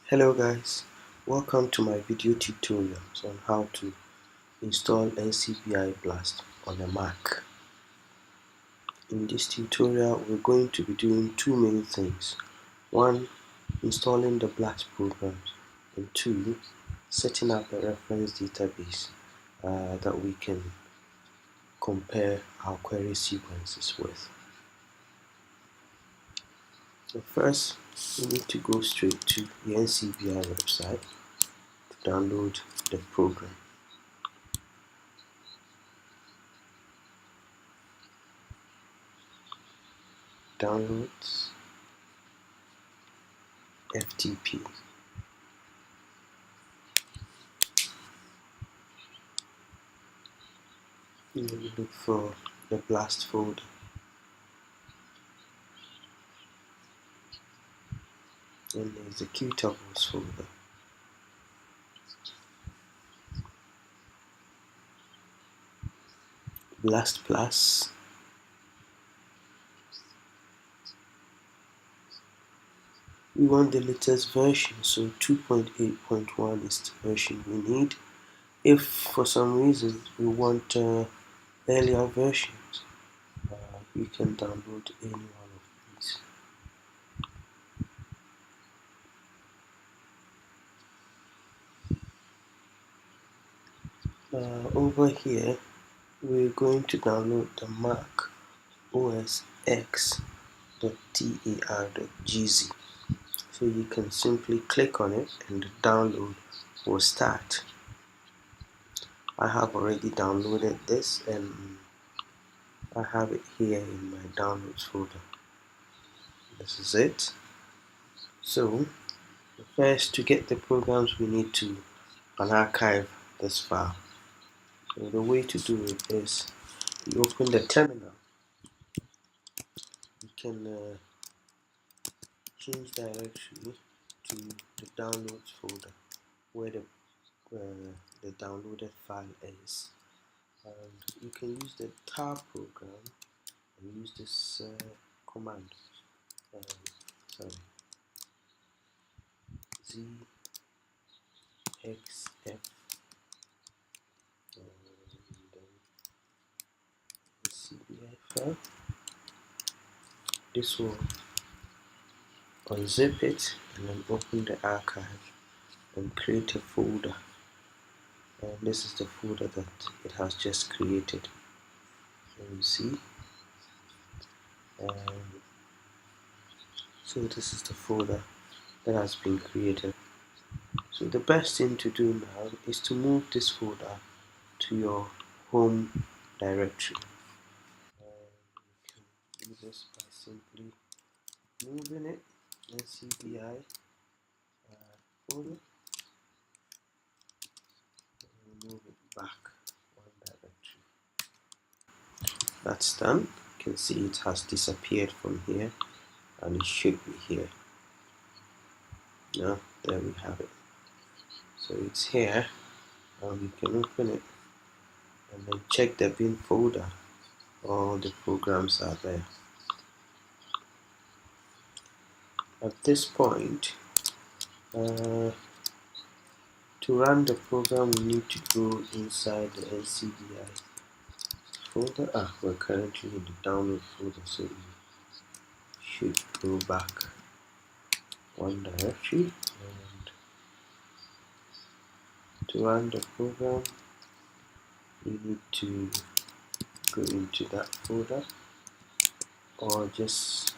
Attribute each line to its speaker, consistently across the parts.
Speaker 1: Hello guys, welcome to my video tutorials on how to install NCBI Blast on a Mac. In this tutorial we're going to be doing two main things. One, installing the Blast programs, and two, setting up a reference database that we can compare our query sequences with. So first, we need to go straight to the NCBI website to download the program. Downloads, FTP. You look for the Blast folder. And the executables folder. Blast Plus. We want the latest version, so 2.8.1 is the version we need. If for some reason we want earlier versions, you can download any one of these. Over here, we're going to download the macosx.tar.gz. So you can simply click on it and the download will start. I have already downloaded this and I have it here in my downloads folder. This is it. So first, to get the programs, we need to unarchive this file. So the way to do it is you open the terminal. You can change directory to the downloads folder where the downloaded file is. And you can use the tar program and use this command. ZXF NCBI file. This will unzip it and then open the archive and create a folder. And this is the folder that it has just created. So you see. So this is the folder that has been created. So the best thing to do now is to move this folder to your home directory. You can do this by simply moving it NCBI folder and move it back one directory. That's done. You can see it has disappeared from here and it should be here. Now there we have it. So it's here and you can open it and then check the bin folder. All the programs are there. At this point, to run the program, we need to go inside the NCBI folder. We're currently in the download folder, so we should go back one directory. And to run the program, we need to go into that folder or just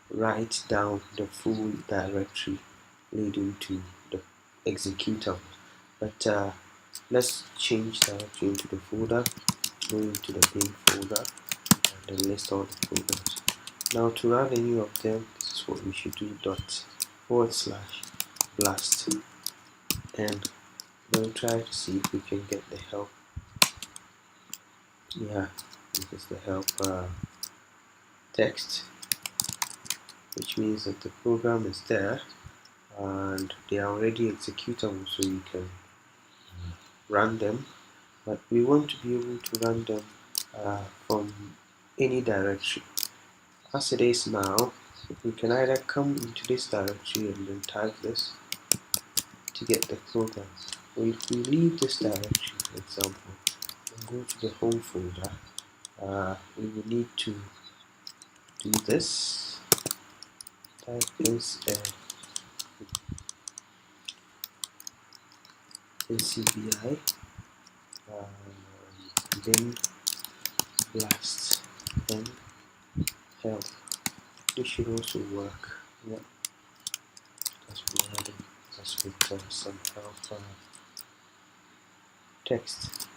Speaker 1: write down the full directory leading to the executable. But let's change directory into the folder, go into the bin folder, and then list all the programs. Now to run any of them, this is what we should do: /blast, and we'll try to see if we can get the help. Yeah, this is the help text, which means that the program is there and they are already executable, so you can run them. But we want to be able to run them from any directory. As it is now, We can either come into this directory and then type this to get the program, or if we leave this directory, for example, and go to the home folder, we will need to do this. Type NCBI then blast then help. This should also work. Yeah, that's provided us with some help text.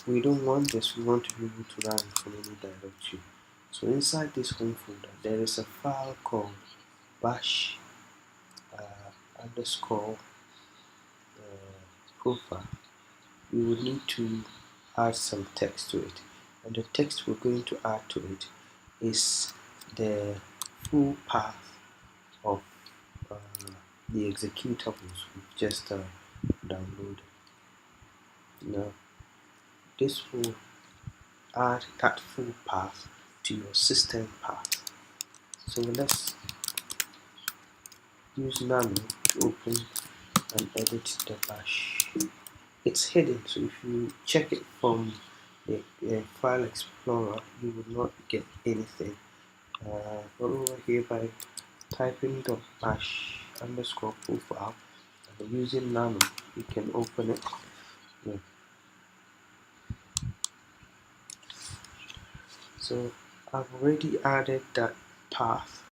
Speaker 1: We don't want this, we want to be able to run from any directory. So inside this home folder, there is a file called bash underscore profile. We will need to add some text to it, and the text we're going to add to it is the full path of the executables we've just downloaded. Now this will add that full path to your system path. So let's use nano to open and edit the bash. It's hidden, so if you check it from the file explorer, you will not get anything. But over here, by typing the bash underscore profile and using nano, you can open it. Yeah. So I've already added that path,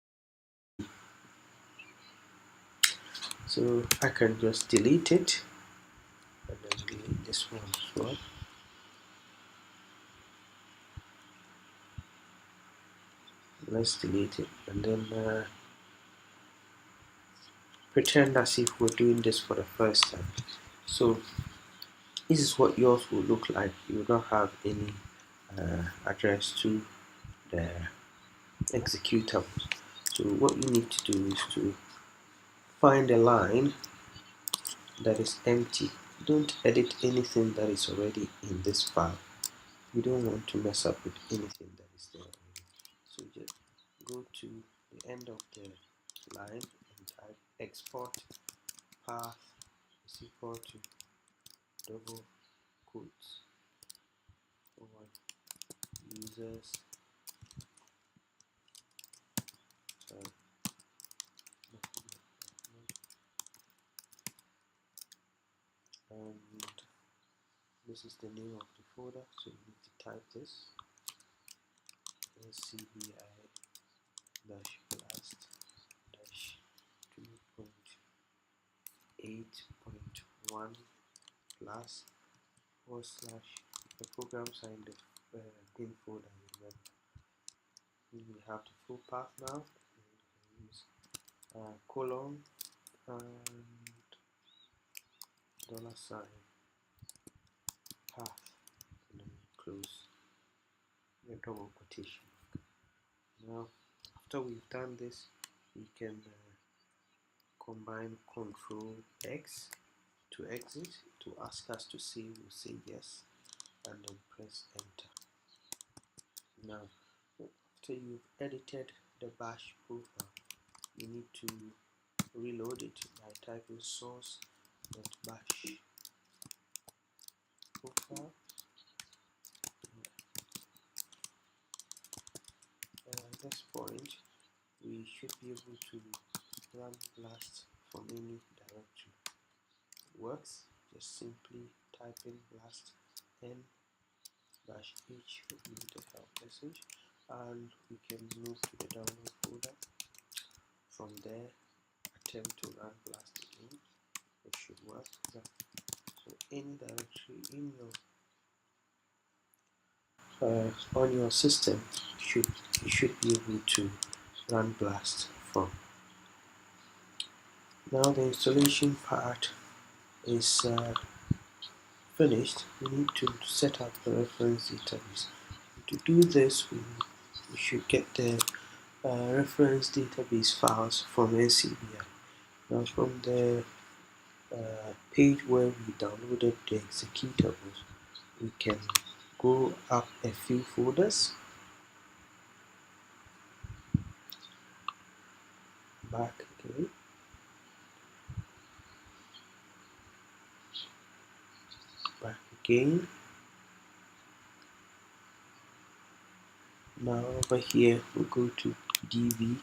Speaker 1: so I can just delete it and then delete this one as well. Let's delete it and then pretend as if we're doing this for the first time. So this is what yours will look like. You will not have any address to the executables. So what you need to do is to find a line that is empty. Don't edit anything that is already in this file. You don't want to mess up with anything that is there already. So just go to the end of the line and type export path is equal to double quotes or users and this is the name of the folder, so you need to type this NCBI Blast 2.8.1 plus / the programs are in the bin folder. Remember, we have the full path now. We can use colon and $sign path and then close the double quotation. Now after we've done this, we can combine Control X to exit. To ask us to save, we'll say yes and then press enter. Now after you've edited the bash profile, you need to reload it by typing source.bash profile. At this point, we should be able to run blast from any directory. It works. Just simply type in blast n -h would be the help message, and we can move to the download folder. From there, attempt to run blast again. It should work. So any directory in your on your system, you should be able to run blast from. Now the installation part is finished. We need to set up the reference database. To do this, we should get the reference database files from NCBI. Now from the page where we downloaded the executables, we can go up a few folders back again. Back again. Now over here we go to DB.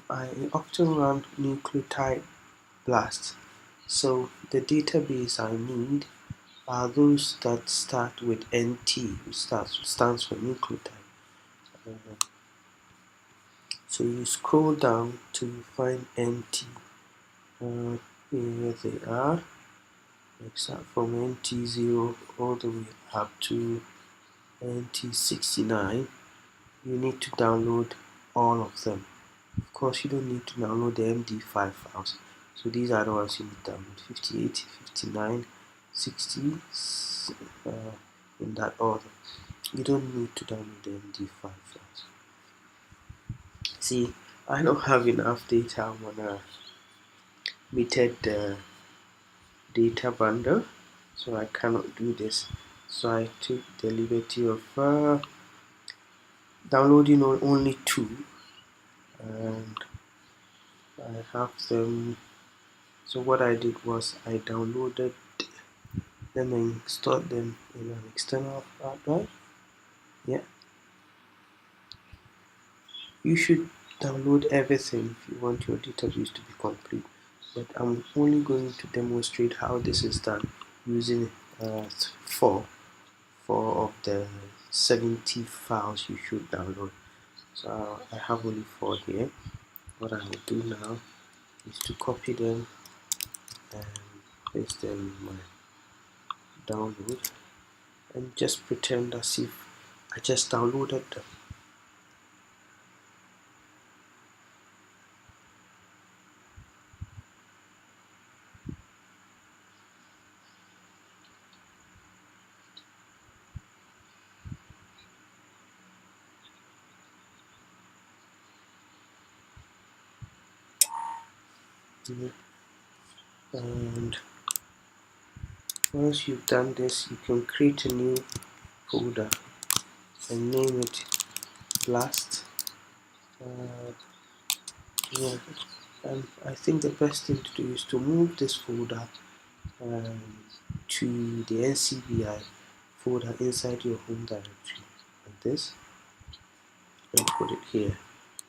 Speaker 1: I often run nucleotide blast, so the database I need are those that start with NT, which stands for nucleotide. So you scroll down to find NT. Here they are. Start from NT0 all the way up to NT69. You need to download all of them. Of course, you don't need to download the MD5 files. So these are the ones you need to download: 58, 59, 60, in that order. You don't need to download the MD5 files. See, I don't have enough data on a metered data bundle, so I cannot do this. So I took the liberty of downloading only 2, and I have them. So what I did was I downloaded them and installed them in an external hard drive. Yeah, you should download everything if you want your database to be complete, but I'm only going to demonstrate how this is done using 4 of the 70 files you should download. So I have only 4 here. What I will do now is to copy them and paste them in my download and just pretend as if I just downloaded them. And once you've done this, you can create a new folder and name it Blast. Yeah. And I think the best thing to do is to move this folder to the NCBI folder inside your home directory, like this, and put it here.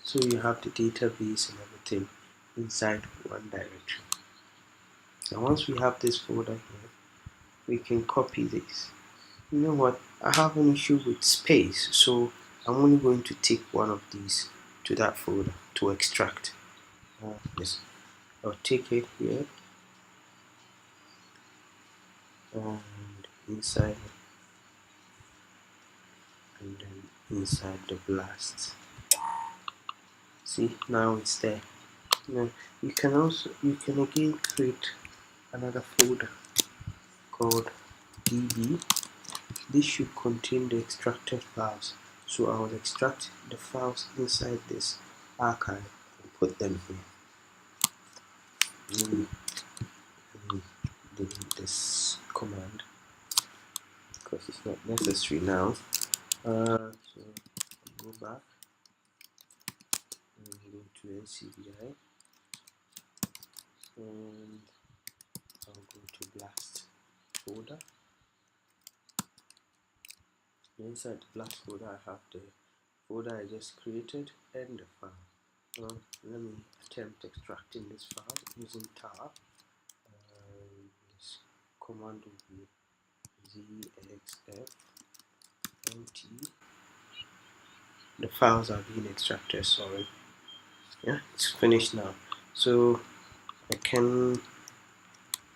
Speaker 1: So you have the database and everything inside one directory. And once we have this folder here, we can copy this. You know what? I have an issue with space, so I'm only going to take one of these to that folder to extract. Yes, I'll take it here and inside, and then inside the blast. See, now it's there. Now you can again create another folder called DB. This should contain the extracted files. So I will extract the files inside this archive and put them here. Let me delete this command because it's not necessary now. So go back and go to NCBI and I'll go to Blast folder. Inside the Blast folder, I have the folder I just created and the file. Well, let me attempt extracting this file using tar. This command will be zxf nt. The files are being extracted, sorry. Yeah, it's finished now. So I can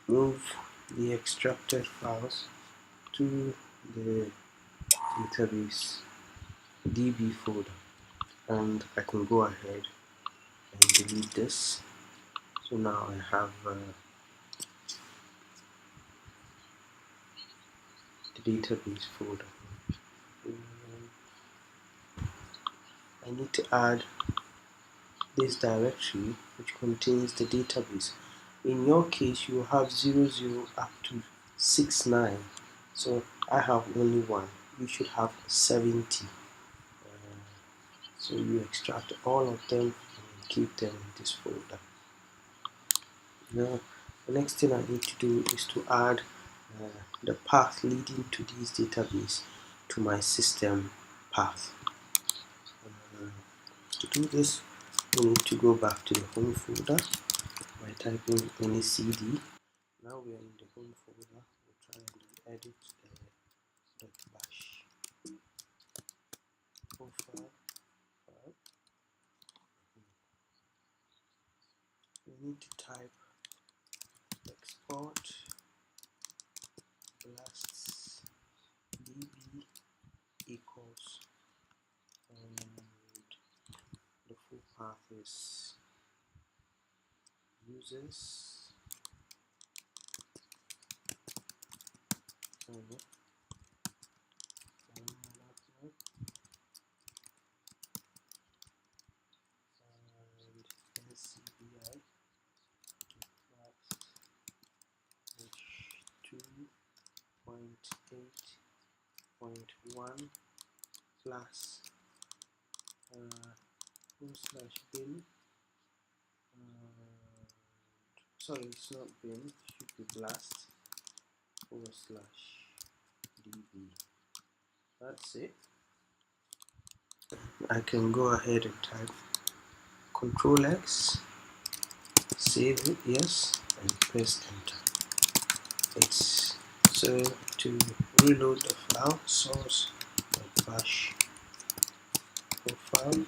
Speaker 1: move the extracted files to the database DB folder, and I can go ahead and delete this. So now I have the database folder. I need to add this directory which contains the database. In your case, you will have 00 up to 69. So I have only one. You should have 70. So you extract all of them and keep them in this folder. Now the next thing I need to do is to add the path leading to this database to my system path. To do this, we need to go back to the home folder by typing NCD. Now we are in the home folder. We'll try and edit .bash profile file. We need to type export blasts db equals, and the full path is users and NCBI Blast 2.8.1 plus /bin. Sorry, it's not bin, it should be blast /db. That's it. I can go ahead and type Control X, save it, yes, and press enter. It's so to reload the file, source.bash profile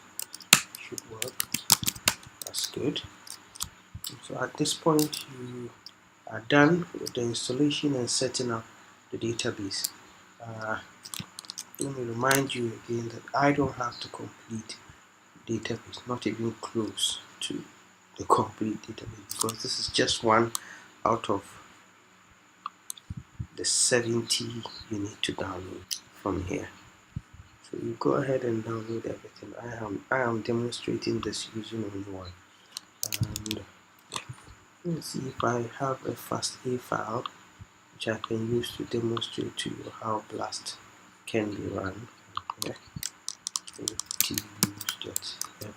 Speaker 1: should work. That's good. So at this point you are done with the installation and setting up the database. Let me remind you again that I don't have to complete database, not even close to the complete database, because this is just one out of the 70 you need to download from here. So you go ahead and download everything. I am demonstrating this using only one. And let's see if I have a FASTA file which I can use to demonstrate to you how Blast can be run. Okay. Use.fa.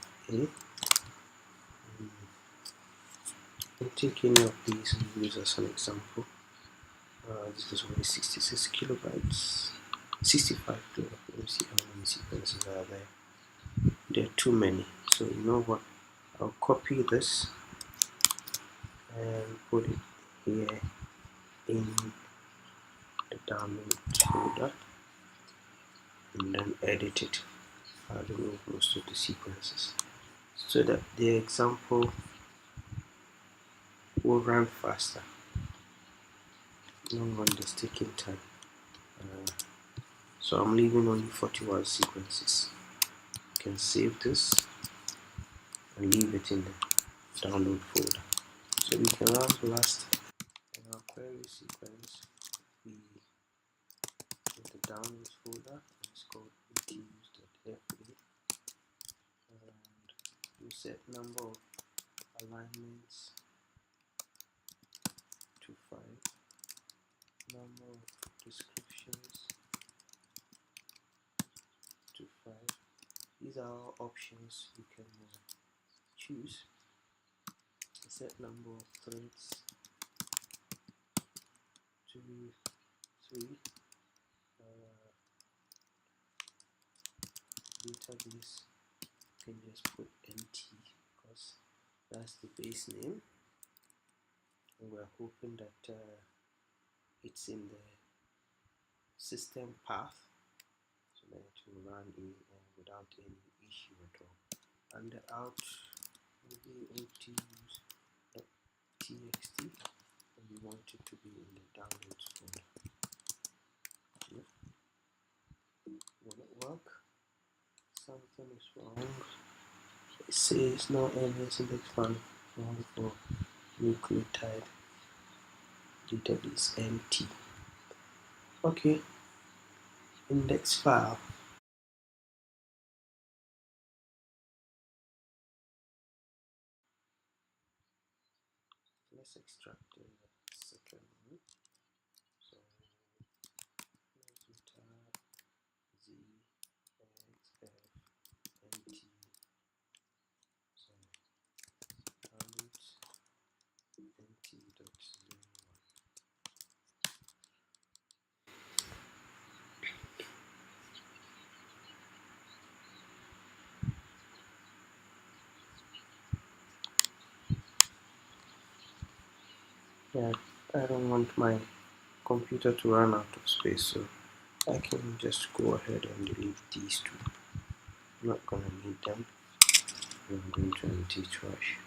Speaker 1: I'm taking of these and use as an example. This is only 66 kilobytes, 65 kilobytes. Let me see how many sequences are there. There are too many. So you know what? I'll copy this and put it here in the download folder and then edit it. I'll remove most of the sequences so that the example will run faster. No one is taking time. So I'm leaving only 41 sequences. You can save this and leave it in the download folder. So we can run Blast in our query sequence. We get the downloads folder, it's called /use.fa, and we set number of alignments to 5, number of descriptions to 5. These are all options you can choose. Set number of threads to 3. Database, you can just put empty because that's the base name, and we're hoping that it's in the system path so that it will run in without any issue at all. And the out will be /use.txt, and we want it to be in the downloads folder. Will it work? Something is wrong. It says no errors index found for nucleotide database empty. Okay, index file. Let's extract the second one. So Yeah, I don't want my computer to run out of space, so I can just go ahead and delete these two. I'm not gonna need them. I'm going to empty trash.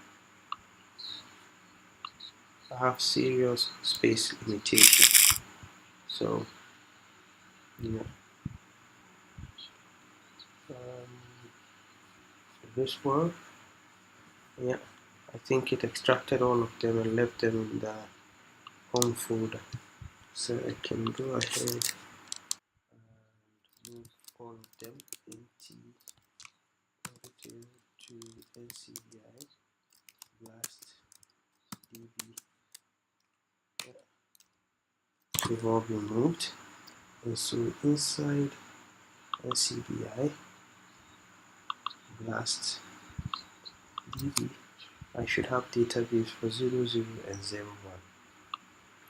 Speaker 1: I have serious space limitation, so yeah. This one, yeah, I think it extracted all of them and left them in the home folder. So I can go ahead and move all of them into everything to NCBI Blast DB. Yeah, they've all been moved. And so inside NCBI Blast DB, I should have database for 00 and 01.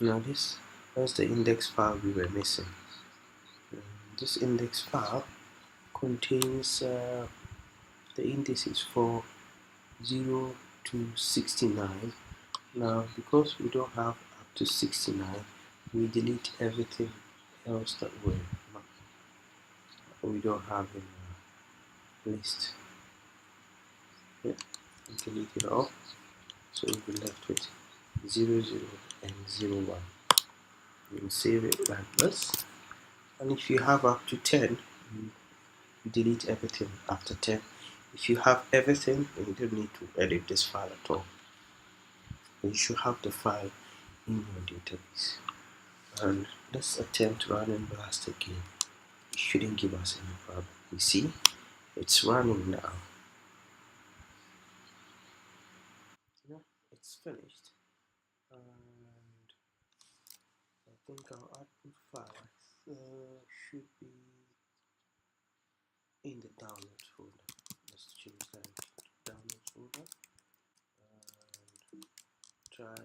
Speaker 1: Now that's the index file we were missing. This index file contains the indices for 0 to 69. Now because we don't have up to 69, we delete everything else that we don't have in the list. Yeah, delete it all. So we'll be left with 00 and 01. We'll save it like this. And if you have up to 10, you delete everything after 10. If you have everything, then you don't need to edit this file at all. You should have the file in your database. And let's attempt running Blast again. It shouldn't give us any problem. You see, it's running now. Yeah, it's finished. And I think our output file should be in the downloads folder. Let's change that to downloads folder and try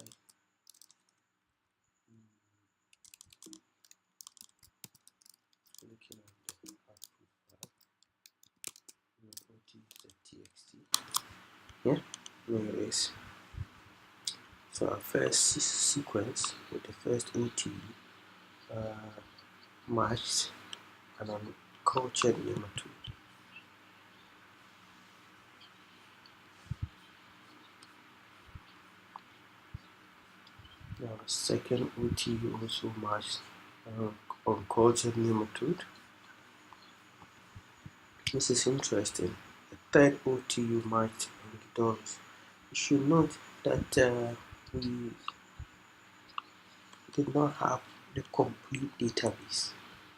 Speaker 1: looking at the output file. OT.txt. Yeah, there it is. So our first sequence with the first OT matched an uncultured nematode. Now second OT also matched an uncultured nematode. This is interesting. The third OTU matched Orchidorus. You should note that we did not have the complete database.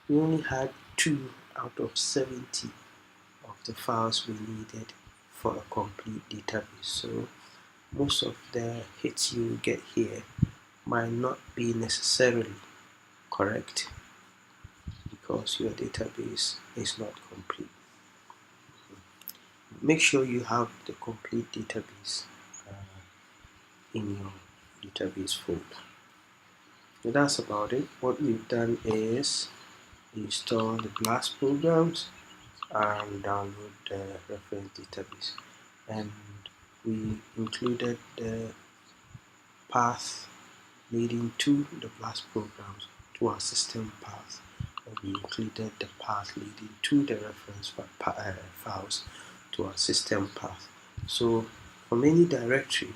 Speaker 1: We only had 2 out of 70 of the files we needed for a complete database. So most of the hits you get here might not be necessarily correct because your database is not complete. Make sure you have the complete database in your database folder. So that's about it. What we've done is install the Blast programs and download the reference database, and we included the path leading to the Blast programs to our system path, and we included the path leading to the reference files to our system path. So from any directory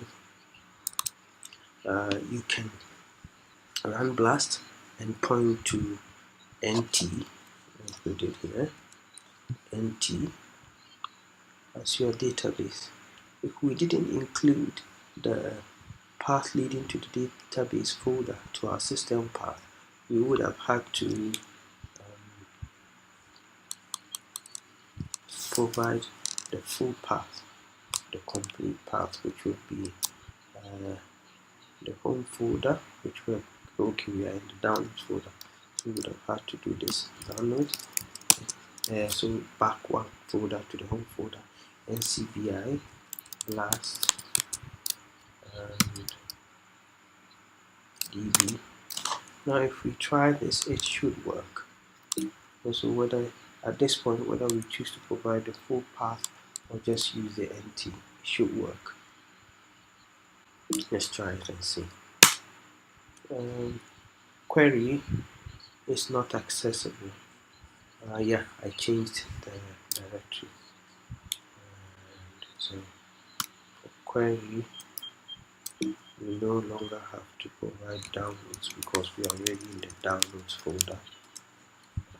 Speaker 1: you can run Blast and point to NT, put it here, NT as your database. If we didn't include the path leading to the database folder to our system path, we would have had to provide the full path, the complete path, which would be the home folder, which we are in the downloads folder. So we would have had to do this download. So back one folder to the home folder, NCBI Blast and DB. Now if we try this, it should work. Also, whether at this point whether we choose to provide the full path or just use the NT, it should work. Let's try it and see. query is not accessible. Yeah, I changed the directory. So for query, we no longer have to provide downloads because we are already in the downloads folder.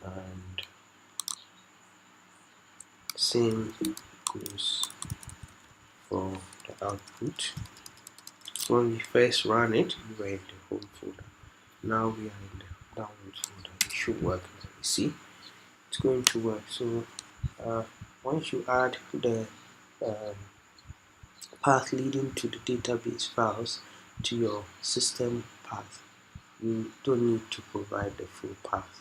Speaker 1: And same goes for the output. So when we first ran it, we were in the home folder. Now we are in the downloads folder. It should work now. You see, it's going to work. So once you add the path leading to the database files to your system path, you don't need to provide the full path.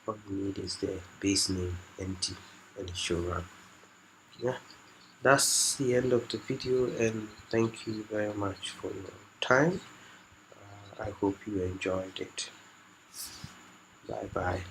Speaker 1: All you need is the base name empty and it should run. Yeah, that's the end of the video, and thank you very much for your time. I hope you enjoyed it. Bye bye.